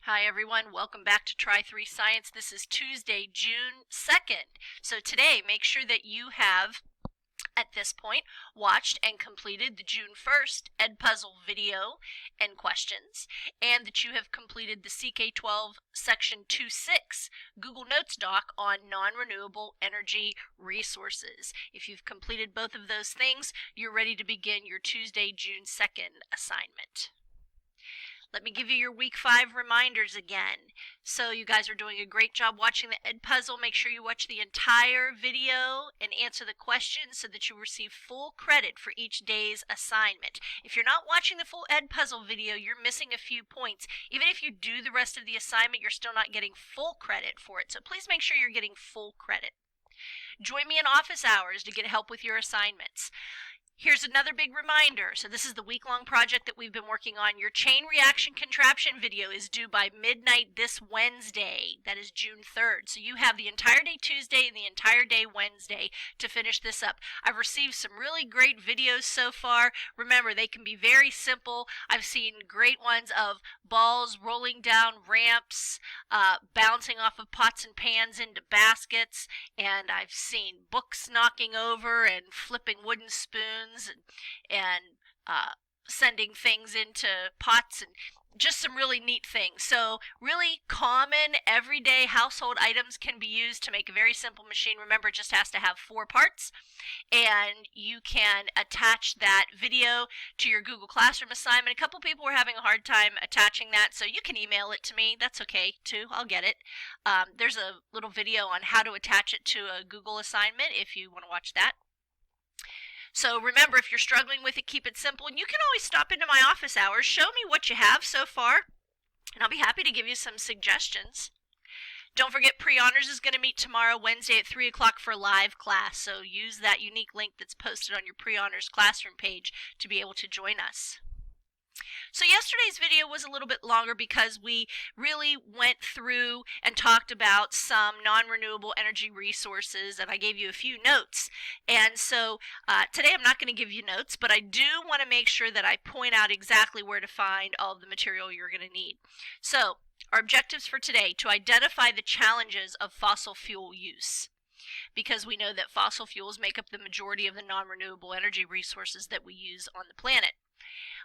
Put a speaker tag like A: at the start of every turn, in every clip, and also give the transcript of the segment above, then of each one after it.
A: Hi everyone, welcome back to Try3 Science. This is Tuesday, June 2nd. So today, make sure that you have, at this point, watched and completed the June 1st Edpuzzle video and questions, and that you have completed the CK12 Section 2.6 Google Notes doc on non-renewable energy resources. If you've completed both of those things, you're ready to begin your Tuesday, June 2nd assignment. Let me give you your week 5 reminders again. So you guys are doing a great job watching the Edpuzzle. Make sure you watch the entire video and answer the questions so that you receive full credit for each day's assignment. If you're not watching the full Edpuzzle video, you're missing a few points. Even if you do the rest of the assignment, you're still not getting full credit for it. So please make sure you're getting full credit. Join me in office hours to get help with your assignments. Here's another big reminder. So this is the week-long project that we've been working on. Your chain reaction contraption video is due by midnight this Wednesday. That is June 3rd. So you have the entire day Tuesday and the entire day Wednesday to finish this up. I've received some really great videos so far. Remember, they can be very simple. I've seen great ones of balls rolling down ramps, bouncing off of pots and pans into baskets, and I've seen books knocking over and flipping wooden spoons and sending things into pots, and just some really neat things. So really common everyday household items can be used to make a very simple machine. Remember, it just has to have 4 parts, and you can attach that video to your Google Classroom assignment. A couple people were having a hard time attaching that, so you can email it to me. That's okay too, I'll get it. There's a little video on how to attach it to a Google assignment if you want to watch that. So remember, if you're struggling with it, keep it simple. And you can always stop into my office hours. Show me what you have so far, and I'll be happy to give you some suggestions. Don't forget, Pre-Honors is going to meet tomorrow, Wednesday at 3 o'clock for a live class. So use that unique link that's posted on your Pre-Honors classroom page to be able to join us. So yesterday's video was a little bit longer because we really went through and talked about some non-renewable energy resources, and I gave you a few notes. And so today I'm not going to give you notes, but I do want to make sure that I point out exactly where to find all of the material you're going to need. So our objectives for today: to identify the challenges of fossil fuel use, because we know that fossil fuels make up the majority of the non-renewable energy resources that we use on the planet.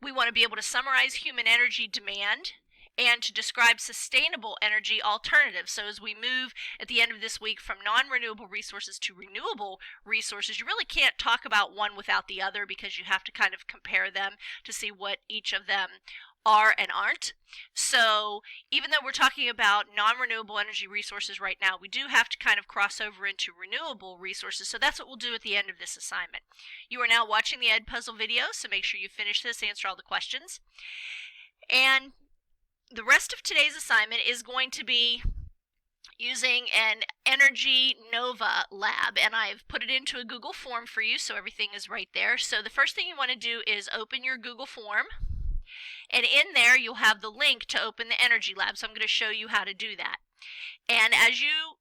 A: We want to be able to summarize human energy demand and to describe sustainable energy alternatives. So as we move at the end of this week from non-renewable resources to renewable resources, you really can't talk about one without the other, because you have to kind of compare them to see what each of them are and aren't. So even though we're talking about non-renewable energy resources right now, we do have to kind of cross over into renewable resources. So that's what we'll do at the end of this assignment. You are now watching the Edpuzzle video, so make sure you finish this, answer all the questions. And the rest of today's assignment is going to be using an Energy Nova lab, and I've put it into a Google form for you, so everything is right there. So the first thing you want to do is open your Google form, and in there you'll have the link to open the Energy Lab. So I'm going to show you how to do that. And as you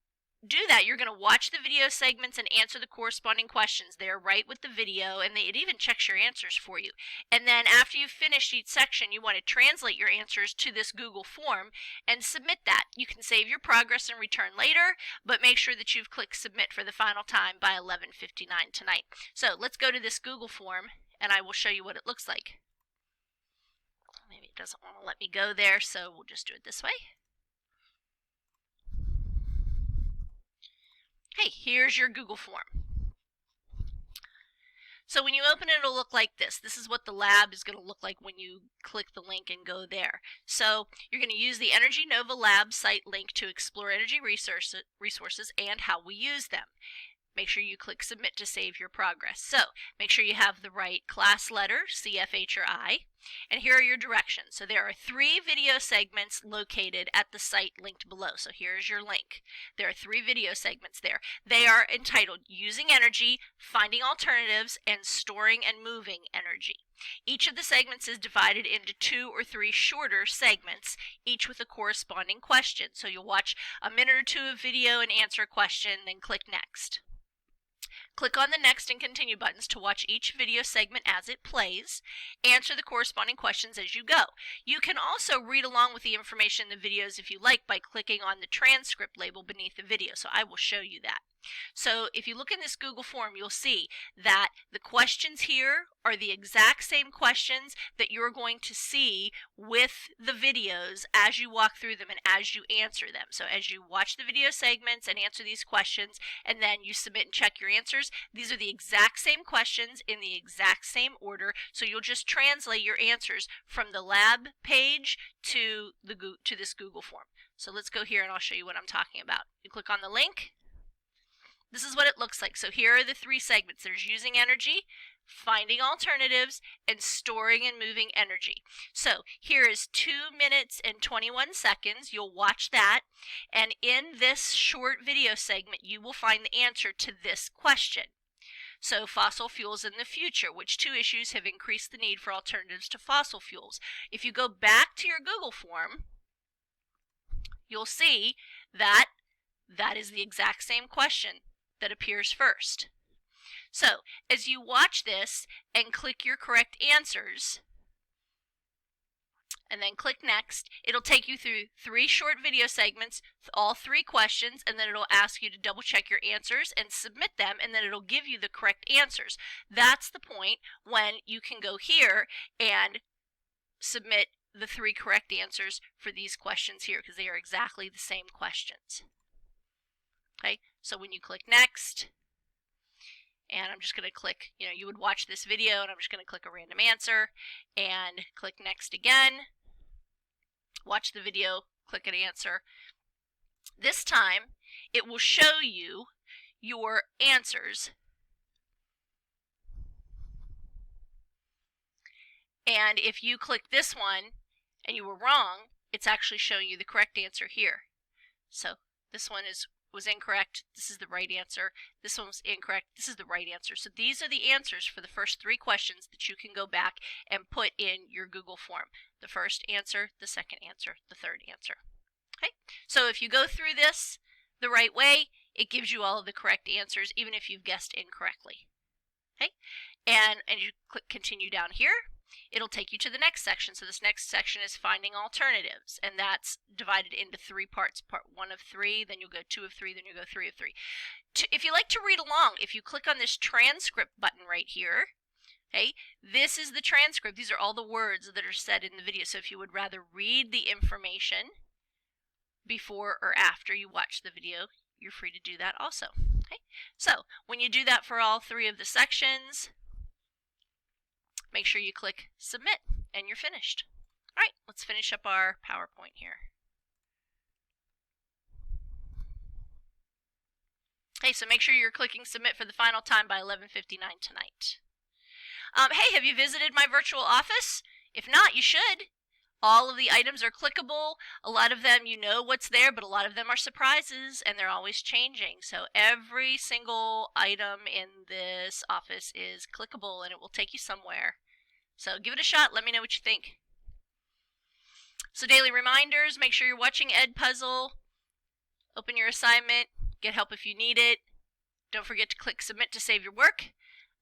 A: do that, you're going to watch the video segments and answer the corresponding questions. They're right with the video, and it even checks your answers for you. And then after you've finished each section, you want to translate your answers to this Google form and submit that. You can save your progress and return later, but make sure that you've clicked submit for the final time by 11:59 tonight. So let's go to this Google form, and I will show you what it looks like. Maybe it doesn't want to let me go there, so we'll just do it this way. Hey, here's your Google form. So when you open it, it'll look like this. This is what the lab is going to look like when you click the link and go there. So you're going to use the Energy Nova Lab site link to explore energy resources and how we use them. Make sure you click submit to save your progress. So make sure you have the right class letter, C, F, H, or I. And here are your directions. So there are 3 video segments located at the site linked below. So here's your link. There are 3 video segments there. They are entitled Using Energy, Finding Alternatives, and Storing and Moving Energy. Each of the segments is divided into 2 or 3 shorter segments, each with a corresponding question. So you'll watch a minute or 2 of video and answer a question, then click next. Click on the next and continue buttons to watch each video segment as it plays. Answer the corresponding questions as you go. You can also read along with the information in the videos if you like by clicking on the transcript label beneath the video, so I will show you that. So if you look in this Google form, you'll see that the questions here are the exact same questions that you're going to see with the videos as you walk through them and as you answer them. So as you watch the video segments and answer these questions, and then you submit and check your answers, these are the exact same questions in the exact same order. So you'll just translate your answers from the lab page to this Google form. So let's go here and I'll show you what I'm talking about. You click on the link. This is what it looks like. So here are the three segments. There's using energy, finding alternatives, and storing and moving energy. So here is 2 minutes and 21 seconds. You'll watch that. And in this short video segment, you will find the answer to this question. So fossil fuels in the future, which two issues have increased the need for alternatives to fossil fuels? If you go back to your Google form, you'll see that that is the exact same question that appears first. So as you watch this and click your correct answers and then click next, it'll take you through 3 short video segments, all 3 questions, and then it'll ask you to double check your answers and submit them, and then it'll give you the correct answers. That's the point when you can go here and submit the 3 correct answers for these questions here, because they are exactly the same questions. Okay, so when you click next, and I'm just going to click, you would watch this video, and I'm just going to click a random answer, and click next again, watch the video, click an answer. This time, it will show you your answers, and if you click this one, and you were wrong, it's actually showing you the correct answer here. So this one was incorrect, this is the right answer. This one was incorrect, this is the right answer. So these are the answers for the first 3 questions that you can go back and put in your Google form. The first answer, the second answer, the third answer. Okay, so if you go through this the right way, it gives you all of the correct answers, even if you've guessed incorrectly. Okay, and you click continue down here. It'll take you to the next section. So this next section is finding alternatives, and that's divided into 3 parts. Part 1 of 3, then you'll go 2 of 3, then you'll go 3 of 3. If you like to read along, if you click on this transcript button right here, okay, this is the transcript. These are all the words that are said in the video. So if you would rather read the information before or after you watch the video, you're free to do that also. Okay, so when you do that for all 3 of the sections, make sure you click submit and you're finished. All right, let's finish up our PowerPoint here. Okay, so make sure you're clicking submit for the final time by 11:59 tonight. Hey, have you visited my virtual office? If not, you should. All of the items are clickable. A lot of them you know what's there, but a lot of them are surprises and they're always changing. So every single item in this office is clickable and it will take you somewhere. So give it a shot. Let me know what you think. So daily reminders, make sure you're watching Edpuzzle. Open your assignment. Get help if you need it. Don't forget to click submit to save your work.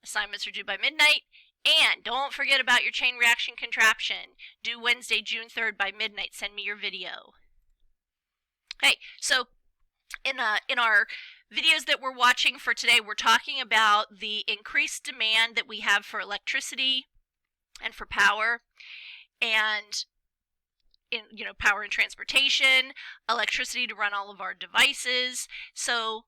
A: Assignments are due by midnight. And don't forget about your chain reaction contraption. Due Wednesday, June 3rd by midnight. Send me your video. Okay, so in our videos that we're watching for today, we're talking about the increased demand that we have for electricity and for power, and in power and transportation, electricity to run all of our devices. So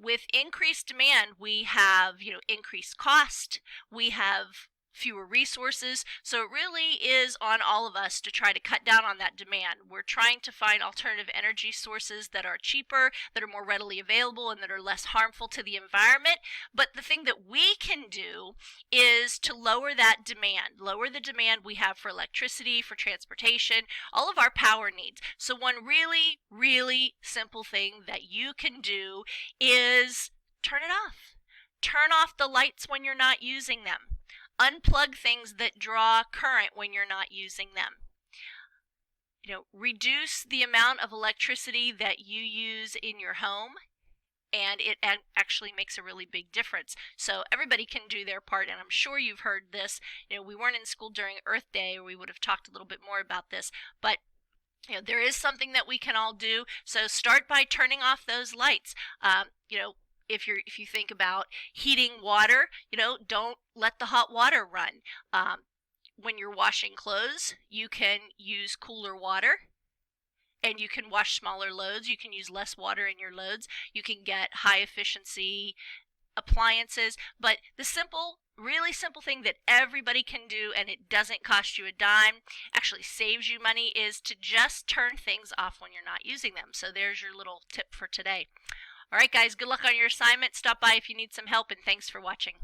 A: with increased demand, we have increased cost, we have fewer resources. So it really is on all of us to try to cut down on that demand. We're trying to find alternative energy sources that are cheaper, that are more readily available, and that are less harmful to the environment. But the thing that we can do is to lower that demand, lower the demand we have for electricity, for transportation, all of our power needs. So one really, really simple thing that you can do is turn it off. Turn off the lights when you're not using them. Unplug things that draw current when you're not using them. Reduce the amount of electricity that you use in your home and it actually makes a really big difference. So everybody can do their part, and I'm sure you've heard this. We weren't in school during Earth Day, or we would have talked a little bit more about this, but there is something that we can all do. So start by turning off those lights. If you think about heating water, don't let the hot water run. When you're washing clothes, you can use cooler water, and you can wash smaller loads. You can use less water in your loads. You can get high efficiency appliances. But the really simple thing that everybody can do, and it doesn't cost you a dime, actually saves you money, is to just turn things off when you're not using them. So there's your little tip for today. All right, guys, good luck on your assignment. Stop by if you need some help, and thanks for watching.